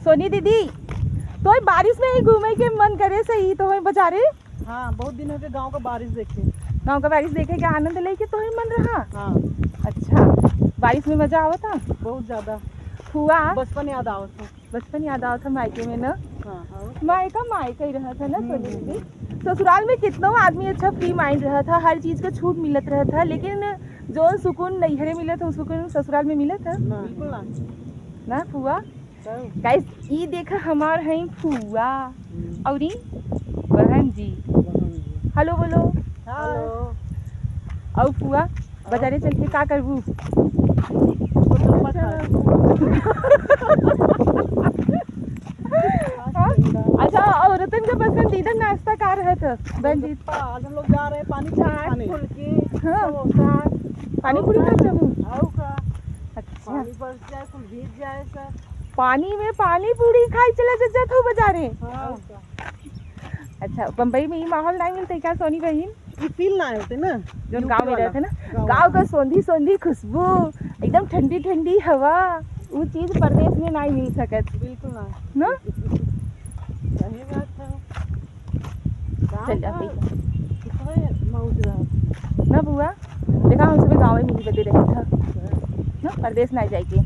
सोनी दीदी तो बारिश में ही घूमे के मन करे सही तो हम बाजारे। हाँ बहुत दिन हो गए गांव का बारिश देखे। गांव का बारिश देखे के आनंद लेके तो ही मन रहा। हाँ अच्छा बारिश में मजा आवत था बहुत ज्यादा। हुआ बचपन याद आवत था। बचपन याद आवत था मायके में ना। हाँ मायका मायका ही रहा था ना सोनी दीदी। ससुराल में कितना आदमी अच्छा फ्री माइंड रहा था, हर चीज का छूट मिलत रहा था, लेकिन जो सुकून नैहरे मिला था उस सुकून ससुराल में मिला था बिल्कुल ना फुआ। गाइस ये देखा हमार है फुआ और बहन जी। हेलो बोलो। हेलो। और फुआ बाजारे चल के का करबू? अच्छा औरतन का पसंदीदा नाश्ता का रहा था बहन जी? आज हम लोग जा रहे हैं पानी पूरी फुल्की। हाँ पानी पूरी खा जाऊँ। अच्छा पानी बरस जाए कुल भीग जाए सर। पानी में पानी पूरी खाई चला जात हो बाजारे। अच्छा बम्बई में ये माहौल नहीं मिलता क्या सोनी बहन? ये फील ना होते ना जो गांव में रहते ना, गांव का सोंधी सोंधी खुशबू, एकदम ठंडी ठंडी हवा, वो चीज प्रदेश में नहीं मिल सकत। बिल्कुल ना सही बात है। चल जा मौज रहा ना बुआ। देखा हम सब गाँव में मिली बदे रहे था ना, प्रदेश नहीं जाएगी।